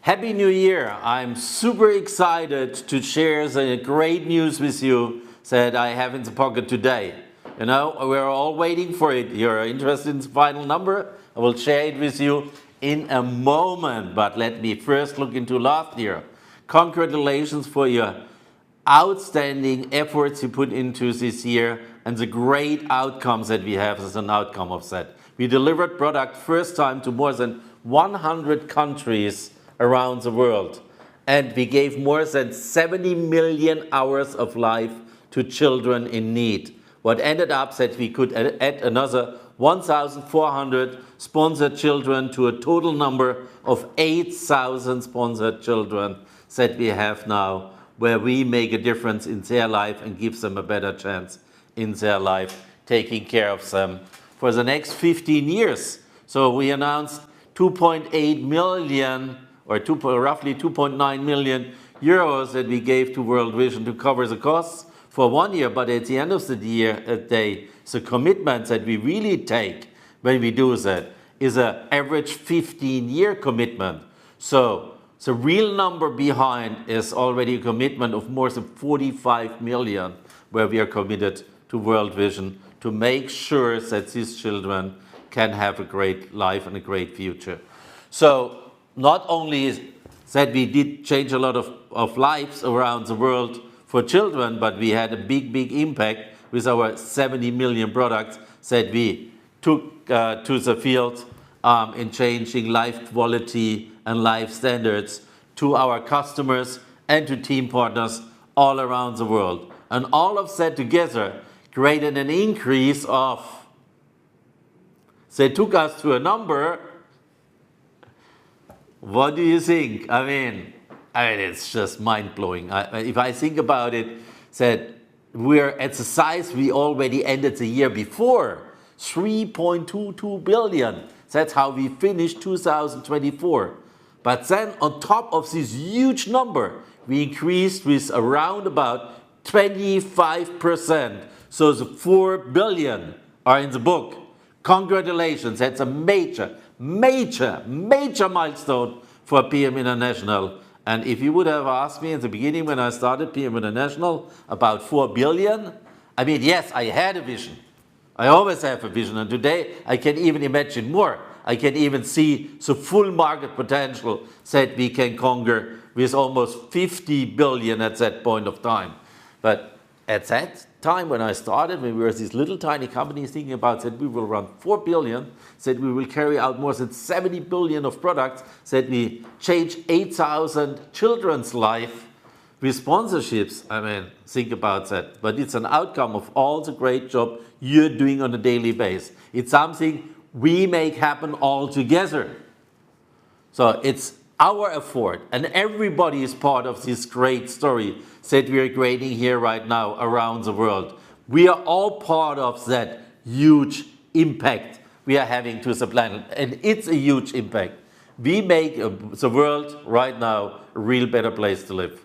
Happy New Year! I'm super excited to share the great news with you that I have in the pocket today. You know, we're all waiting for it. You're interested in the final number? I will share it with you in a moment, but let me first look into last year. Congratulations for your outstanding efforts you put into this year and the great outcomes that we have as an outcome of that. We delivered product first time to more than 100 countries around the world, and we gave more than 70 million hours of life to children in need. What ended up that we could add another 1,400 sponsored children to a total number of 8,000 sponsored children that we have now, where we make a difference in their life and give them a better chance in their life, taking care of them for the next 15 years. So we announced 2.8 million or roughly 2.9 million euros that we gave to World Vision to cover the costs for 1 year, but at the end of the day, the commitment that we really take when we do that is an average 15-year commitment. So the real number behind is already a commitment of more than 45 million, where we are committed to World Vision to make sure that these children can have a great life and a great future. So not only that we did change a lot of lives around the world for children, but we had a big impact with our 70 million products that we took to the field in changing life quality and life standards to our customers and to team partners all around the world. And all of that together created an increase of, they took us to a number. What do you think? I mean, it's just mind-blowing. If I think about it, that we're at the size we already ended the year before, 3.22 billion. That's how we finished 2024. But then on top of this huge number, we increased with around about 25%. So the 4 billion are in the book. Congratulations, that's a major milestone for PM International. And if you would have asked me in the beginning when I started PM International about 4 billion, I mean, yes, I had a vision. I always have a vision, and today I can even imagine more. I can even see the full market potential that we can conquer with almost 50 billion at that point of time. But at that time when I started, when we were this little tiny company thinking about that we will run 4 billion, that we will carry out more than 70 billion of products, that we change 8,000 children's life with sponsorships. I mean, think about that. But it's an outcome of all the great job you're doing on a daily basis. It's something we make happen all together. So it's our effort, and everybody is part of this great story that we are creating here right now around the world. We are all part of that huge impact we are having to the planet, and it's a huge impact. We make the world right now a real better place to live.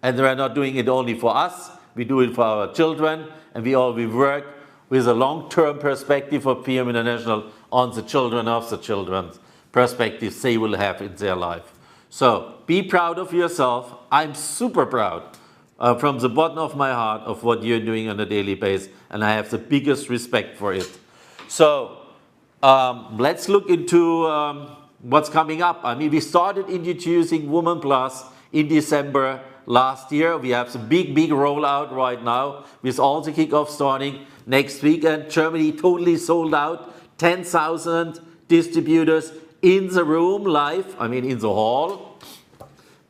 And we are not doing it only for us, we do it for our children, and we work with a long-term perspective of PM International on the children of the children's perspectives they will have in their life. So be proud of yourself. I'm super proud from the bottom of my heart of what you're doing on a daily basis, and I have the biggest respect for it. So let's look into what's coming up. I mean, we started introducing Woman Plus in December last year. We have some big rollout right now with all the kickoffs starting next weekend. Germany totally sold out, 10,000 distributors in the room live, I mean in the hall.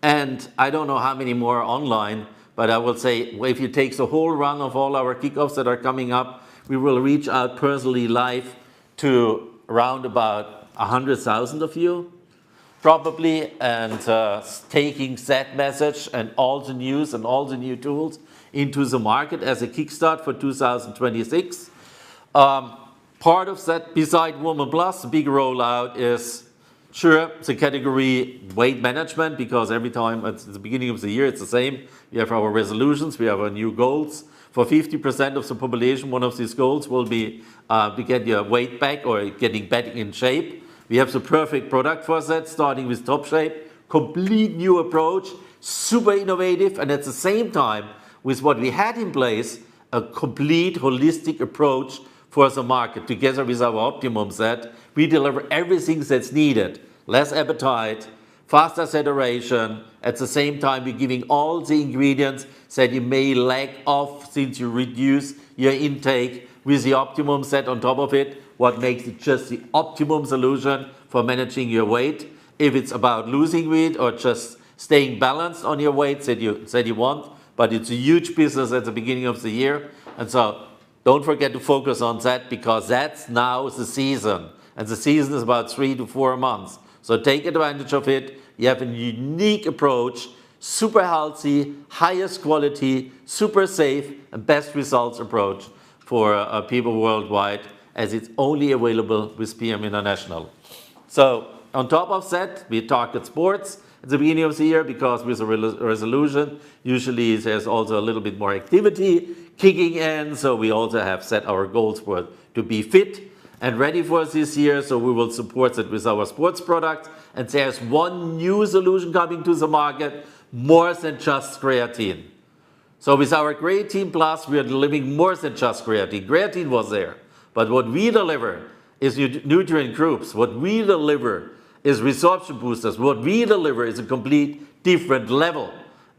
And I don't know how many more online, but I will say if you take the whole run of all our kickoffs that are coming up, we will reach out personally live to around about 100,000 of you, probably, and taking that message and all the news and all the new tools into the market as a kickstart for 2026. Part of that, beside Woman Plus, the big rollout is, sure, the category weight management, because every time at the beginning of the year it's the same. We have our resolutions, we have our new goals. For 50% of the population, one of these goals will be to get your weight back or getting back in shape. We have the perfect product for that, starting with Top Shape, complete new approach, super innovative, and at the same time, with what we had in place, a complete holistic approach for the market. Together with our optimum set, we deliver everything that's needed. Less appetite, faster saturation. At the same time, we're giving all the ingredients that you may lack of since you reduce your intake with the optimum set on top of it, what makes it just the optimum solution for managing your weight. If it's about losing weight or just staying balanced on your weight that you want, but it's a huge business at the beginning of the year. And so don't forget to focus on that, because that's now the season. And the season is about 3 to 4 months. So take advantage of it. You have a unique approach, super healthy, highest quality, super safe, and best results approach for people worldwide, as it's only available with PM International. So on top of that, we target sports at the beginning of the year, because with a resolution, usually there's also a little bit more activity kicking in. So we also have set our goals for to be fit and ready for this year. So we will support it with our sports products. And there's one new solution coming to the market, more than just creatine. So with our Creatine Plus, we are delivering more than just creatine. Creatine was there, but what we deliver is nutrient groups. What we deliver is resorption boosters. What we deliver is a complete different level.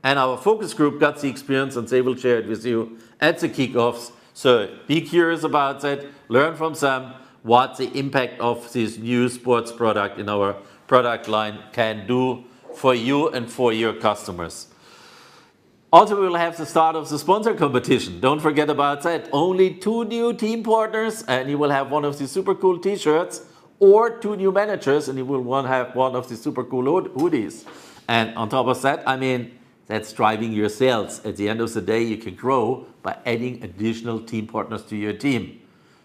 And our focus group got the experience, and they will share it with you at the kickoffs. So be curious about that, learn from them what the impact of this new sports product in our product line can do for you and for your customers. Also, we will have the start of the sponsor competition. Don't forget about that. Only 2 new team partners, and you will have one of the super cool t-shirts, or 2 new managers, and you will have one of the super cool hoodies. And on top of that, I mean, that's driving your sales. At the end of the day, you can grow by adding additional team partners to your team.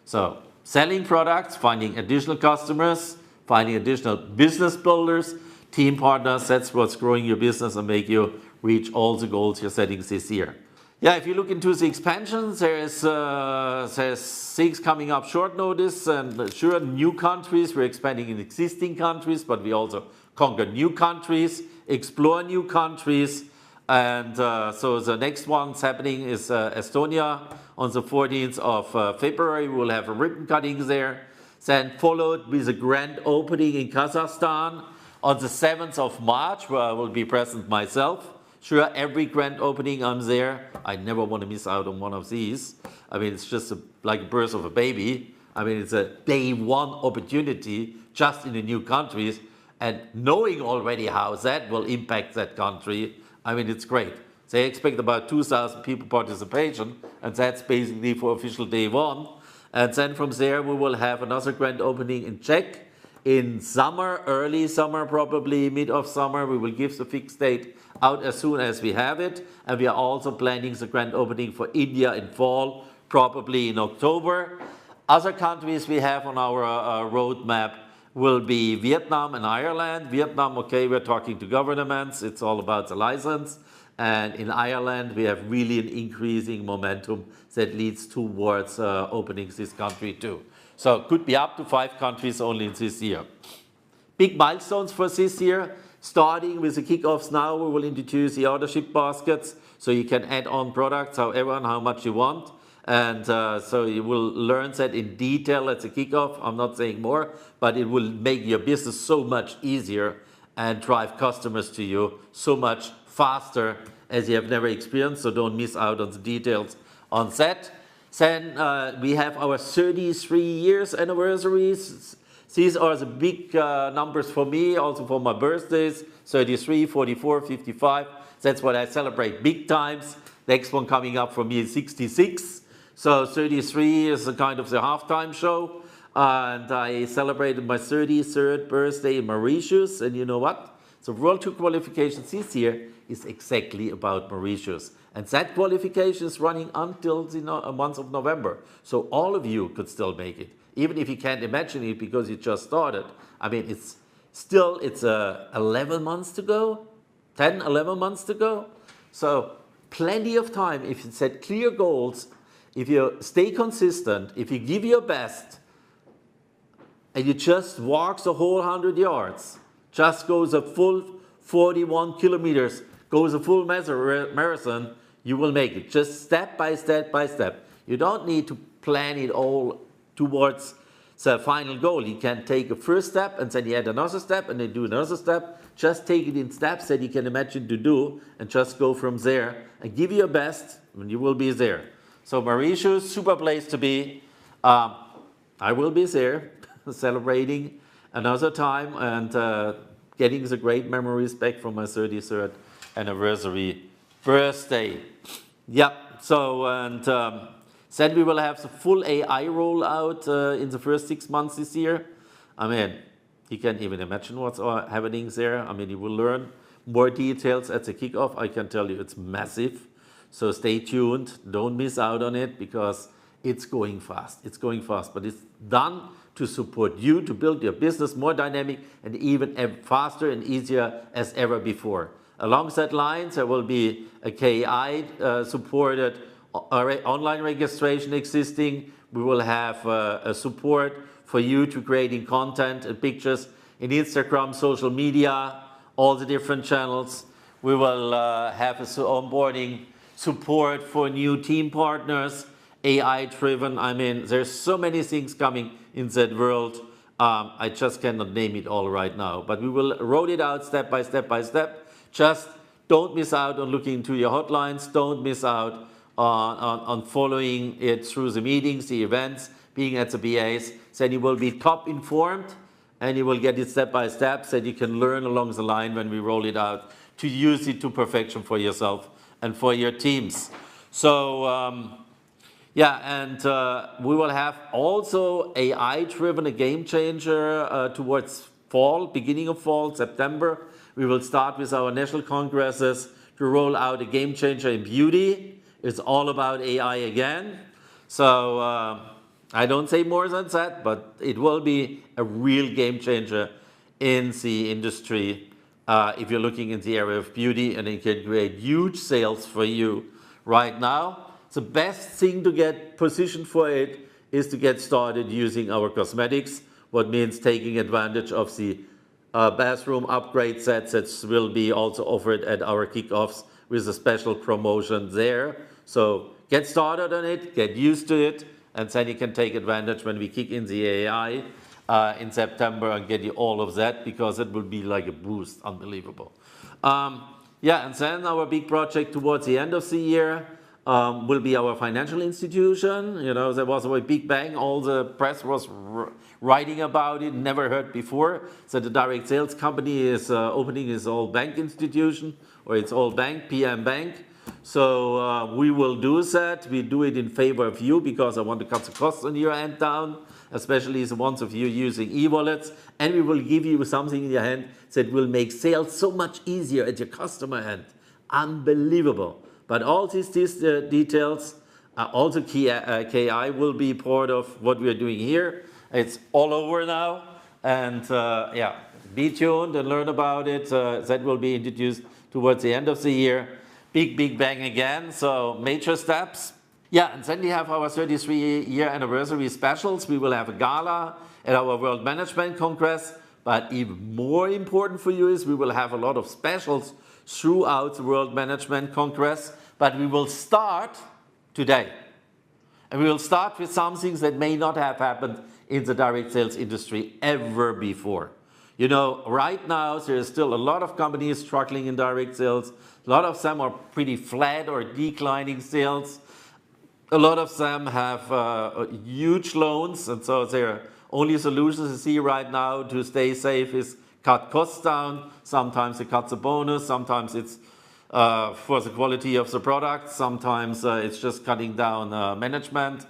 So selling products, finding additional customers, finding additional business builders, team partners, that's what's growing your business and make you reach all the goals you're setting this year. Yeah, if you look into the expansions, there's things coming up short notice, and sure, new countries. We're expanding in existing countries, but we also conquer new countries, explore new countries. And so the next one's happening is Estonia on the 14th of February. We'll have a ribbon cutting there. Then followed with a grand opening in Kazakhstan on the 7th of March, where I will be present myself. Sure, every grand opening I'm there. I never want to miss out on one of these. I mean, it's just like a birth of a baby. I mean, it's a day one opportunity just in the new countries, and knowing already how that will impact that country. I mean, it's great. They expect about 2,000 people participation, and that's basically for official day one. And then from there, we will have another grand opening in Czech in summer, early summer, probably mid of summer. We will give the fixed date out as soon as we have it. And we are also planning the grand opening for India in fall, probably in October. Other countries we have on our roadmap will be Vietnam and Ireland. Vietnam, okay, we're talking to governments. It's all about the license. And in Ireland, we have really an increasing momentum that leads towards opening this country too. So it could be up to 5 countries only in this year. Big milestones for this year. Starting with the kickoffs now, we will introduce the ordership baskets, so you can add on products however and how much you want. And so you will learn that in detail at the kickoff. I'm not saying more, but it will make your business so much easier and drive customers to you so much faster as you have never experienced. So don't miss out on the details on that. Then we have our 33 years anniversaries. These are the big numbers for me, also for my birthdays, 33, 44, 55. That's what I celebrate big times. Next one coming up for me is 66. So 33 is a kind of the halftime show. And I celebrated my 33rd birthday in Mauritius. And you know what? The World Tour qualification this year is exactly about Mauritius. And that qualification is running until the month of November. So all of you could still make it. Even if you can't imagine it because you just started. I mean, it's 11 months to go, 10, 11 months to go. So plenty of time if you set clear goals, if you stay consistent, if you give your best, and you just walk the whole 100 yards, just go the full 41 kilometers, goes a full marathon, you will make it. Just step by step by step. You don't need to plan it all towards the final goal. You can take a first step and then you add another step and then do another step. Just take it in steps that you can imagine to do and just go from there and give your best and you will be there. So Mauritius, super place to be. I will be there celebrating another time and getting the great memories back from my 33rd anniversary birthday. Yeah, so and then we will have the full AI rollout in the first 6 months this year. I mean, you can't even imagine what's happening there. I mean, you will learn more details at the kickoff. I can tell you it's massive. So stay tuned. Don't miss out on it because it's going fast. It's going fast, but it's done to support you to build your business more dynamic and even faster and easier as ever before. Along that lines, there will be a KI supported online registration existing. We will have a support for you to creating content and pictures in Instagram, social media, all the different channels. We will have a onboarding support for new team partners, AI driven. I mean, there's so many things coming in that world. I just cannot name it all right now, but we will roll it out step by step by step. Just don't miss out on looking into your hotlines. Don't miss out on following it through the meetings, the events, being at the BAs. Then you will be top informed and you will get it step by step so that you can learn along the line when we roll it out to use it to perfection for yourself and for your teams. So yeah, and we will have also AI-driven, a game changer towards fall, beginning of fall, September. We will start with our national congresses to roll out a game changer in beauty. It's all about AI again. So I don't say more than that, but it will be a real game changer in the industry if you're looking in the area of beauty, and it can create huge sales for you right now. The best thing to get positioned for it is to get started using our cosmetics, what means taking advantage of the bathroom upgrade sets that will be also offered at our kickoffs with a special promotion there. So get started on it, get used to it, and then you can take advantage when we kick in the AI in September and get you all of that, because it will be like a boost, unbelievable. Yeah, and then our big project towards the end of the year will be our financial institution. You know, there was a big bang. All the press was writing about it, never heard before. So the direct sales company is opening its own bank institution, or its own bank, PM Bank. So we will do that. We do it in favor of you because I want to cut the costs on your end down, especially the ones of you using e-wallets. And we will give you something in your hand that will make sales so much easier at your customer end. Unbelievable. But all these details, also KI will be part of what we are doing here. It's all over now. And yeah, be tuned and learn about it. That will be introduced towards the end of the year. Big bang again, so major steps. Yeah, and then we have our 33-year anniversary specials. We will have a gala at our World Management Congress, but even more important for you is we will have a lot of specials throughout the World Management Congress, but we will start today. And we will start with some things that may not have happened in the direct sales industry ever before. You know, right now, there is still a lot of companies struggling in direct sales. A lot of them are pretty flat or declining sales. A lot of them have huge loans, and so their only solutions you see right now to stay safe is cut costs down. Sometimes it cuts a bonus, sometimes it's for the quality of the product, sometimes it's just cutting down management.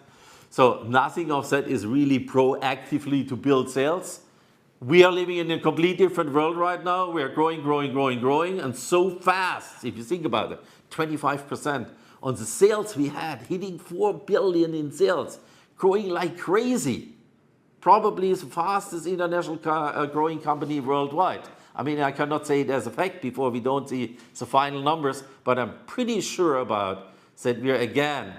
So nothing of that is really proactively to build sales. We are living in a completely different world right now. We are growing, and so fast. If you think about it, 25% on the sales we had, hitting 4 billion in sales, growing like crazy. Probably the fastest international growing company worldwide. I mean, I cannot say it as a fact before we don't see the final numbers, but I'm pretty sure about that we're again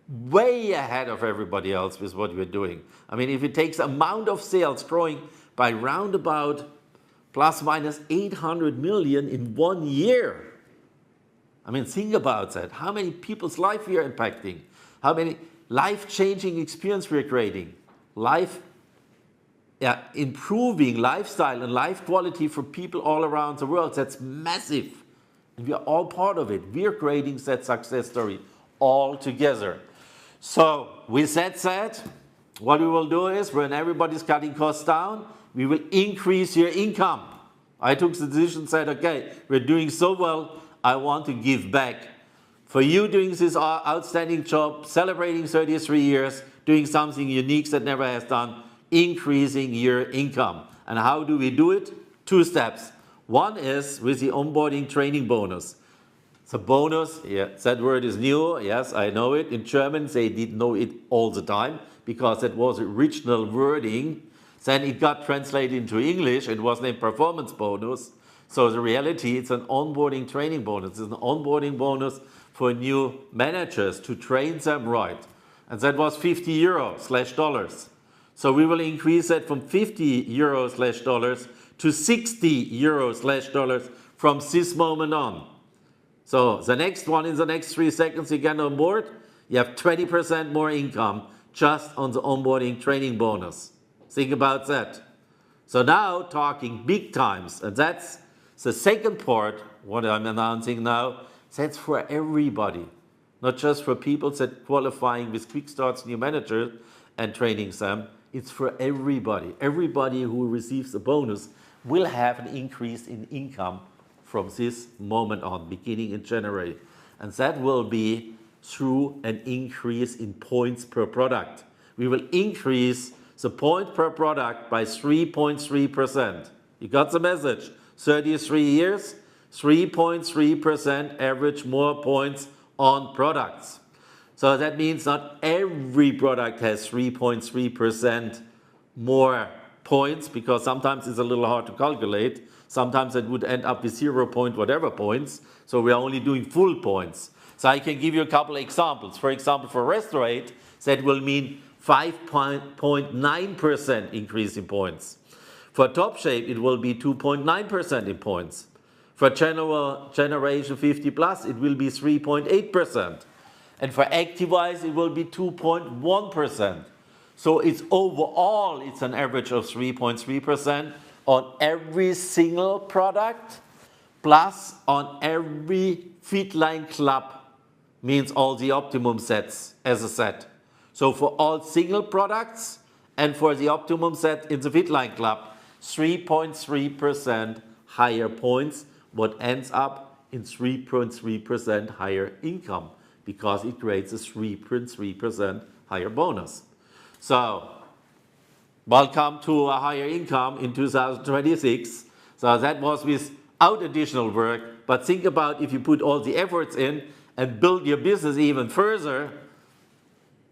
way ahead of everybody else with what we're doing. I mean, if it takes amount of sales growing by round about plus minus 800 million in 1 year. I mean, think about that. How many people's life we are impacting? How many life-changing experience we are creating? Improving lifestyle and life quality for people all around the world. That's massive. And we are all part of it. We are creating that success story all together. So with that said, what we will do is when everybody's cutting costs down, we will increase your income. I took the decision, said, okay, we're doing so well, I want to give back. For you doing this outstanding job, celebrating 33 years, doing something unique that never has done, increasing your income. And how do we do it? 2 steps. One is with the onboarding training bonus. The bonus, yeah, that word is new, yes, I know it. In German, they didn't know it all the time because that was original wording. Then it got translated into English. It was named performance bonus. So the reality, it's an onboarding training bonus. It's an onboarding bonus for new managers to train them right. And that was 50 euros/dollars. So we will increase that from 50 euros/dollars to 60 euros/dollars from this moment on. So the next one, in the next 3 seconds you get on board, you have 20% more income just on the onboarding training bonus. Think about that. So now talking big times, and that's the second part, what I'm announcing now, that's for everybody. Not just for people that qualifying with quick starts new managers and training them. It's for everybody. Everybody who receives a bonus will have an increase in income from this moment on, beginning in January. And that will be through an increase in points per product. We will increase the point per product by 3.3%. You got the message? 33 years, 3.3% average more points on products. So that means not every product has 3.3% more points, because sometimes it's a little hard to calculate. Sometimes it would end up with 0 point whatever points. So we are only doing full points. So I can give you a couple of examples. For example, for Restorate, that will mean 5.9% increase in points. For Top Shape, it will be 2.9% in points. For Generation 50 Plus, it will be 3.8%. And for ActiveWise, it will be 2.1%. So it's overall, it's an average of 3.3% on every single product, plus on every Fitline Club, means all the optimum sets as a set. So for all single products and for the optimum set in the Fitline Club, 3.3% higher points, what ends up in 3.3% higher income, because it creates a 3.3% higher bonus. So, welcome to a higher income in 2026. So that was without additional work, but think about if you put all the efforts in and build your business even further,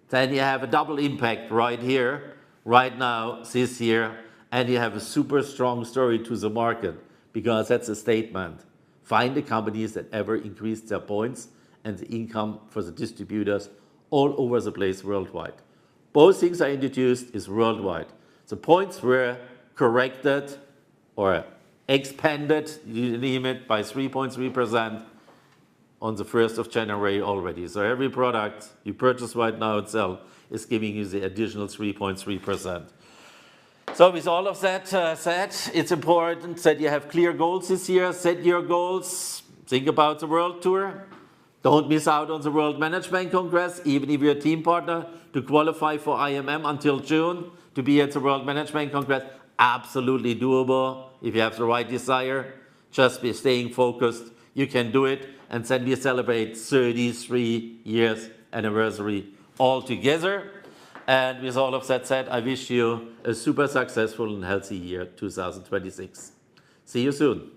then you have a double impact right here, right now, this year, and you have a super strong story to the market, because that's a statement. Find the companies that ever increased their points and the income for the distributors all over the place worldwide. Both things I introduced is worldwide. The points were corrected or expanded, you name it, by 3.3% on the 1st of January already. So every product you purchase right now and sell is giving you the additional 3.3%. So with all of that said, it's important that you have clear goals this year. Set your goals. Think about the world tour. Don't miss out on the World Management Congress, even if you're a team partner, to qualify for IMM until June, to be at the World Management Congress. Absolutely doable if you have the right desire. Just be staying focused. You can do it. And then we celebrate 33 years anniversary all together. And with all of that said, I wish you a super successful and healthy year 2026. See you soon.